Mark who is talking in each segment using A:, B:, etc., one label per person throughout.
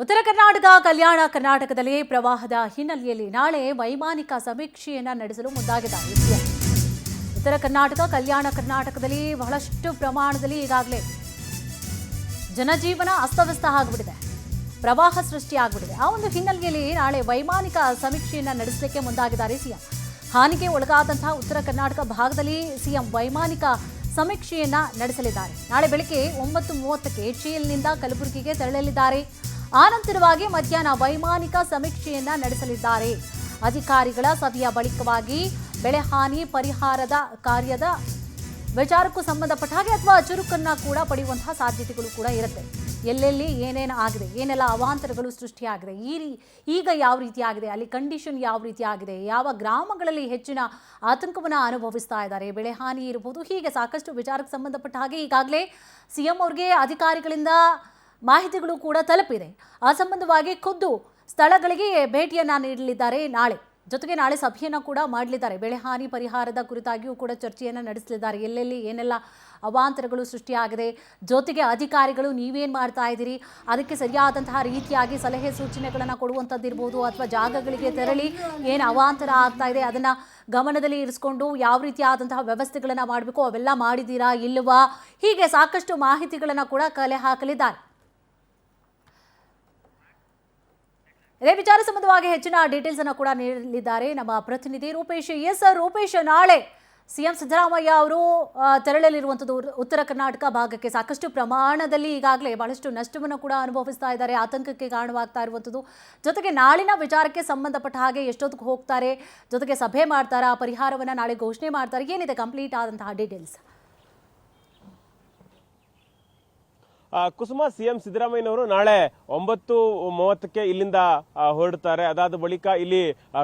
A: ಉತ್ತರ ಕರ್ನಾಟಕ ಕಲ್ಯಾಣ ಕರ್ನಾಟಕದಲ್ಲಿ ಪ್ರವಾಹದ ಹಿನ್ನೆಲೆಯಲ್ಲಿ ನಾಳೆ ವೈಮಾನಿಕ ಸಮೀಕ್ಷೆಯನ್ನು ನಡೆಸಲು ಮುಂದಾಗಿದ್ದಾರೆ ಸಿಎಂ. ಉತ್ತರ ಕರ್ನಾಟಕ ಕಲ್ಯಾಣ ಕರ್ನಾಟಕದಲ್ಲಿ ಬಹಳಷ್ಟು ಪ್ರಮಾಣದಲ್ಲಿ ಈಗಾಗಲೇ ಜನಜೀವನ ಅಸ್ತವ್ಯಸ್ತ ಆಗಿಬಿಟ್ಟಿದೆ, ಪ್ರವಾಹ ಸೃಷ್ಟಿಯಾಗಿಬಿಟ್ಟಿದೆ. ಆ ಒಂದು ಹಿನ್ನೆಲೆಯಲ್ಲಿ ನಾಳೆ ವೈಮಾನಿಕ ಸಮೀಕ್ಷೆಯನ್ನು ನಡೆಸಲಿಕ್ಕೆ ಮುಂದಾಗಿದ್ದಾರೆ ಸಿಎಂ. ಹಾನಿಗೆ ಒಳಗಾದಂತಹ ಉತ್ತರ ಕರ್ನಾಟಕ ಭಾಗದಲ್ಲಿ ಸಿಎಂ ವೈಮಾನಿಕ ಸಮೀಕ್ಷೆಯನ್ನ ನಡೆಸಲಿದ್ದಾರೆ. ನಾಳೆ ಬೆಳಗ್ಗೆ 9:30ಕ್ಕೆ HALನಿಂದ ಕಲಬುರಗಿಗೆ ತೆರಳಲಿದ್ದಾರೆ. ಆನಂತರವಾಗಿ ಮಧ್ಯಾಹ್ನ ವೈಮಾನಿಕ ಸಮೀಕ್ಷೆಯನ್ನ ನಡೆಸಲಿದ್ದಾರೆ. ಅಧಿಕಾರಿಗಳ ಸಭೆಯ ಬಳಿಕವಾಗಿ ಬೆಳೆ ಹಾನಿ ಪರಿಹಾರದ ಕಾರ್ಯದ ವಿಚಾರಕ್ಕೂ ಸಂಬಂಧಪಟ್ಟ ಹಾಗೆ ಅಥವಾ ಚುರುಕನ್ನ ಕೂಡ ಪಡೆಯುವಂತಹ ಸಾಧ್ಯತೆಗಳು ಕೂಡ ಇರುತ್ತೆ. ಎಲ್ಲೆಲ್ಲಿ ಏನೇನು ಆಗಿದೆ, ಏನೆಲ್ಲ ಅವಾಂತರಗಳು ಸೃಷ್ಟಿಯಾಗಿದೆ, ಈಗ ಯಾವ ರೀತಿ ಆಗಿದೆ, ಅಲ್ಲಿ ಕಂಡೀಷನ್ ಯಾವ ರೀತಿ ಆಗಿದೆ, ಯಾವ ಗ್ರಾಮಗಳಲ್ಲಿ ಹೆಚ್ಚಿನ ಆತಂಕವನ್ನು ಅನುಭವಿಸ್ತಾ ಇದ್ದಾರೆ, ಬೆಳೆ ಹಾನಿ ಇರಬಹುದು, ಹೀಗೆ ಸಾಕಷ್ಟು ವಿಚಾರಕ್ಕೆ ಸಂಬಂಧಪಟ್ಟ ಹಾಗೆ ಈಗಾಗಲೇ ಸಿಎಂ ಅವ್ರಿಗೆ ಅಧಿಕಾರಿಗಳಿಂದ ಮಾಹಿತಿಗಳು ಕೂಡ ತಲುಪಿದೆ. ಆ ಸಂಬಂಧವಾಗಿ ಖುದ್ದು ಸ್ಥಳಗಳಿಗೆ ಭೇಟಿಯನ್ನ ನೀಡಲಿದ್ದಾರೆ ನಾಳೆ. ಜೊತೆಗೆ ನಾಳೆ ಸಭೆಯನ್ನು ಕೂಡ ಮಾಡಲಿದ್ದಾರೆ. ಬೆಳೆ ಹಾನಿ ಪರಿಹಾರದ ಕುರಿತಾಗಿಯೂ ಕೂಡ ಚರ್ಚೆಯನ್ನು ನಡೆಸಲಿದ್ದಾರೆ. ಎಲ್ಲೆಲ್ಲಿ ಏನೆಲ್ಲ ಅವಾಂತರಗಳು ಸೃಷ್ಟಿಯಾಗಿದೆ, ಜೊತೆಗೆ ಅಧಿಕಾರಿಗಳು ನೀವೇನು ಮಾಡ್ತಾ ಇದ್ದೀರಿ, ಅದಕ್ಕೆ ಸರಿಯಾದಂತಹ ರೀತಿಯಾಗಿ ಸಲಹೆ ಸೂಚನೆಗಳನ್ನು ಕೊಡುವಂಥದ್ದಿರ್ಬೋದು, ಅಥವಾ ಜಾಗಗಳಿಗೆ ತೆರಳಿ ಏನು ಅವಾಂತರ ಆಗ್ತಾ ಇದೆ ಅದನ್ನು ಗಮನದಲ್ಲಿ ಇರಿಸ್ಕೊಂಡು ಯಾವ ರೀತಿಯಾದಂತಹ ವ್ಯವಸ್ಥೆಗಳನ್ನು ಮಾಡಬೇಕು, ಅವೆಲ್ಲ ಮಾಡಿದ್ದೀರಾ ಇಲ್ಲವಾ, ಹೀಗೆ ಸಾಕಷ್ಟು ಮಾಹಿತಿಗಳನ್ನು ಕೂಡ ಕಲೆ ಹಾಕಲಿದ್ದಾರೆ. ಇದೇ ವಿಚಾರ ಸಂಬಂಧವಾಗಿ ಹೆಚ್ಚಿನ ಡೀಟೇಲ್ಸ್ ಅನ್ನು ಕೂಡ ನೀಡಲಿದ್ದಾರೆ ನಮ್ಮ ಪ್ರತಿನಿಧಿ ರೂಪೇಶ್. ಎಸ್ ಸರ್, ರೂಪೇಶ್, ನಾಳೆ ಸಿಎಂ ಸಿದ್ದರಾಮಯ್ಯ ಅವರು ತೆರಳಲಿರುವಂಥದ್ದು ಉತ್ತರ ಕರ್ನಾಟಕ ಭಾಗಕ್ಕೆ. ಸಾಕಷ್ಟು ಪ್ರಮಾಣದಲ್ಲಿ ಈಗಾಗಲೇ ಬಹಳಷ್ಟು ನಷ್ಟವನ್ನು ಕೂಡ ಅನುಭವಿಸ್ತಾ ಇದ್ದಾರೆ, ಆತಂಕಕ್ಕೆ ಕಾರಣವಾಗ್ತಾ ಇರುವಂಥದ್ದು. ಜೊತೆಗೆ ನಾಳಿನ ವಿಚಾರಕ್ಕೆ ಸಂಬಂಧಪಟ್ಟ ಹಾಗೆ ಎಷ್ಟೊತ್ತಿಗೆ ಹೋಗ್ತಾರೆ, ಜೊತೆಗೆ ಸಭೆ ಮಾಡ್ತಾರಾ, ಪರಿಹಾರವನ್ನು ನಾಳೆ ಘೋಷಣೆ ಮಾಡ್ತಾರೆ, ಏನಿದೆ ಕಂಪ್ಲೀಟ್ ಆದಂತಹ ಡೀಟೇಲ್ಸ್?
B: ಕುಸುಮ, ಸಿಎಂ ಸಿದ್ದರಾಮಯ್ಯನವರು ನಾಳೆ 9:30ಕ್ಕೆ ಇಲ್ಲಿಂದ ಹೊರಡ್ತಾರೆ. ಅದಾದ ಬಳಿಕ ಇಲ್ಲಿ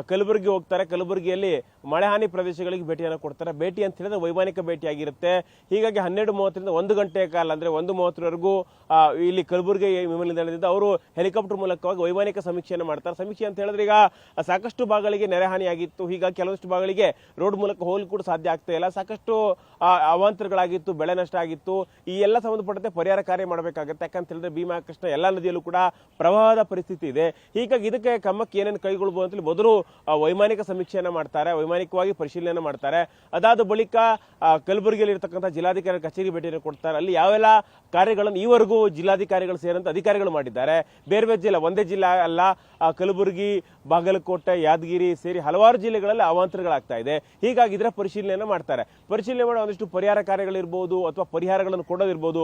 B: ಕಲಬುರಗಿ ಹೋಗ್ತಾರೆ. ಕಲಬುರಗಿಯಲ್ಲಿ ಮಳೆ ಹಾನಿ ಪ್ರದೇಶಗಳಿಗೆ ಭೇಟಿಯನ್ನು ಕೊಡ್ತಾರೆ. ಭೇಟಿ ಅಂತ ಹೇಳಿದ್ರೆ ವೈಮಾನಿಕ ಭೇಟಿಯಾಗಿರುತ್ತೆ. ಹೀಗಾಗಿ 12:30ರಿಂದ 1 ಗಂಟೆಯ ಕಾಲ, ಅಂದ್ರೆ 1:30ವರೆಗೂ ಇಲ್ಲಿ ಕಲಬುರಗಿ ವಿಮಾನ ನಿಲ್ದಾಣದಿಂದ ಅವರು ಹೆಲಿಕಾಪ್ಟರ್ ಮೂಲಕವಾಗಿ ವೈಮಾನಿಕ ಸಮೀಕ್ಷೆಯನ್ನು ಮಾಡ್ತಾರೆ. ಸಮೀಕ್ಷೆ ಅಂತ ಹೇಳಿದ್ರೆ ಈಗ ಸಾಕಷ್ಟು ಭಾಗಗಳಿಗೆ ನೆರೆ ಹಾನಿಯಾಗಿತ್ತು, ಹೀಗಾಗಿ ಕೆಲವಷ್ಟು ಭಾಗಗಳಿಗೆ ರೋಡ್ ಮೂಲಕ ಹೋಗ್ಲಿಕ್ಕೆ ಕೂಡ ಸಾಧ್ಯ ಆಗ್ತಾ ಇಲ್ಲ. ಸಾಕಷ್ಟು ಅವಾಂತರಗಳಾಗಿತ್ತು, ಬೆಳೆ ನಷ್ಟ ಆಗಿತ್ತು. ಈ ಎಲ್ಲ ಸಂಬಂಧಪಟ್ಟಂತೆ ಪರಿಹಾರ ಕಾರ್ಯ ಮಾಡಬೇಕಾಗುತ್ತೆ. ಯಾಕಂತ ಹೇಳಿದ್ರೆ ಭೀಮಾ, ಕೃಷ್ಣ ಎಲ್ಲಾ ನದಿಯಲ್ಲೂ ಕೂಡ ಪ್ರವಾಹದ ಪರಿಸ್ಥಿತಿ ಇದೆ. ಹೀಗಾಗಿ ಇದಕ್ಕೆ ಕ್ರಮಕ್ಕೆ ಏನೇನು ಕೈಗೊಳ್ಳಬಹುದು ಅಂತ ಮೊದಲು ವೈಮಾನಿಕ ಸಮೀಕ್ಷೆಯನ್ನ ಮಾಡ್ತಾರೆ, ವೈಮಾನಿಕವಾಗಿ ಪರಿಶೀಲನೆ ಮಾಡ್ತಾರೆ. ಅದಾದ ಬಳಿಕ ಕಲಬುರಗಿಯಲ್ಲಿ ಇರತಕ್ಕಂಥ ಜಿಲ್ಲಾಧಿಕಾರಿ ಕಚೇರಿ ಭೇಟಿಯನ್ನು ಕೊಡ್ತಾರೆ. ಅಲ್ಲಿ ಯಾವೆಲ್ಲ ಕಾರ್ಯಗಳನ್ನು ಈವರೆಗೂ ಜಿಲ್ಲಾಧಿಕಾರಿಗಳು ಸೇರಿದಂತೆ ಅಧಿಕಾರಿಗಳು ಮಾಡಿದ್ದಾರೆ. ಬೇರೆ ಬೇರೆ ಜಿಲ್ಲೆ, ಒಂದೇ ಜಿಲ್ಲೆ ಅಲ್ಲ, ಕಲಬುರಗಿ, ಬಾಗಲಕೋಟೆ, ಯಾದಗಿರಿ ಸೇರಿ ಹಲವಾರು ಜಿಲ್ಲೆಗಳಲ್ಲಿ ಅವಾಂತರಗಳಾಗ್ತಾ ಇದೆ. ಹೀಗಾಗಿ ಇದರ ಪರಿಶೀಲನೆಯನ್ನು ಮಾಡ್ತಾರೆ. ಪರಿಶೀಲನೆ ಮಾಡೋ ಒಂದಿಷ್ಟು ಪರಿಹಾರ ಕಾರ್ಯಗಳಿರ್ಬೋದು ಅಥವಾ ಪರಿಹಾರಗಳನ್ನು ಕೊಡೋದಿರ್ಬೋದು.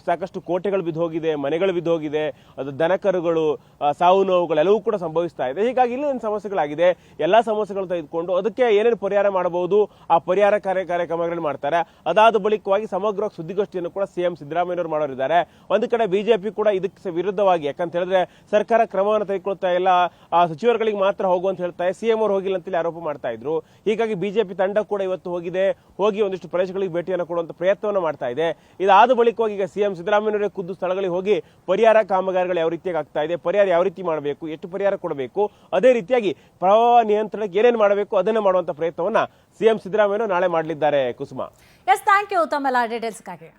B: ಸಾಕಷ್ಟು ಕೋಟೆಗಳು ಬಿದ್ದೋಗಿದೆ, ಮನೆಗಳು ಬಿದ್ದೋಗಿದೆ, ಅದು ದನಕರುಗಳು, ಸಾವು ನೋವುಗಳೆಲ್ಲವೂ ಕೂಡ ಸಂಭವಿಸ್ತಾ ಇದೆ. ಹೀಗಾಗಿ ಇಲ್ಲಿ ಏನು ಸಮಸ್ಯೆಗಳಾಗಿದೆ, ಎಲ್ಲಾ ಸಮಸ್ಯೆಗಳನ್ನು ತೆಗೆದುಕೊಂಡು ಅದಕ್ಕೆ ಏನೇನು ಪರಿಹಾರ ಮಾಡಬಹುದು ಆ ಪರಿಹಾರ ಕಾರ್ಯಕ್ರಮಗಳನ್ನು ಮಾಡ್ತಾರೆ. ಅದಾದ ಬಳಿಕವಾಗಿ ಸಮಗ್ರ ಸುದ್ದಿಗೋಷ್ಠಿಯನ್ನು ಕೂಡ ಸಿಎಂ ಸಿದ್ದರಾಮಯ್ಯನವರು ಮಾಡೋರಿದ್ದಾರೆ. ಒಂದು ಕಡೆ ಬಿಜೆಪಿ ಕೂಡ ಇದಕ್ಕೆ ವಿರುದ್ಧವಾಗಿ, ಯಾಕಂತ ಹೇಳಿದ್ರೆ ಸರ್ಕಾರ ಕ್ರಮವನ್ನು ತೆಗೆದುಕೊಳ್ತಾ ಇಲ್ಲ, ಸಚಿವರುಗಳಿಗೆ ಮಾತ್ರ ಹೋಗುವಂತ ಹೇಳ್ತಾರೆ, ಸಿಎಂ ಅವರು ಹೋಗಿಲ್ಲ ಅಂತೇಳಿ ಆರೋಪ ಮಾಡ್ತಾ ಇದ್ರು. ಹೀಗಾಗಿ ಬಿಜೆಪಿ ತಂಡ ಕೂಡ ಇವತ್ತು ಹೋಗಿ ಒಂದಿಷ್ಟು ಪ್ರದೇಶಗಳಿಗೆ ಭೇಟಿಯನ್ನು ಕೊಡುವಂತ ಪ್ರಯತ್ನವನ್ನು ಮಾಡ್ತಾ ಇದೆ. ಇದಾದ ಬಳಿಕವಾಗಿ ಈಗ ಸಿಎಂ ಸಿದ್ದರಾಮಯ್ಯನವರೇ ಖುದ್ದು ಸ್ಥಳಗಳಿಗೆ ಹೋಗಿ ಪರಿಹಾರ ಕಾಮಗಾರಿಗಳು ಯಾವ ರೀತಿಯಾಗಿ ಆಗ್ತಾ ಇದೆ, ಪರಿಹಾರ ಯಾವ ರೀತಿ ಮಾಡಬೇಕು, ಎಷ್ಟು ಪರಿಹಾರ ಕೊಡಬೇಕು, ಅದೇ ರೀತಿಯಾಗಿ ಪ್ರವಾಹ ನಿಯಂತ್ರಣಕ್ಕೆ ಏನೇನು ಮಾಡಬೇಕು ಅದನ್ನು ಮಾಡುವಂತ ಪ್ರಯತ್ನವನ್ನ ಸಿಎಂ ಸಿದ್ದರಾಮಯ್ಯ ನಾಳೆ ಮಾಡಲಿದ್ದಾರೆ. ಕುಸುಮ,
A: ಎಸ್, ಥ್ಯಾಂಕ್ ಯು ತಮ್ಮೆಲ್ಲ ಡೀಟೇಲ್ಸ್ಗಾಗಿ.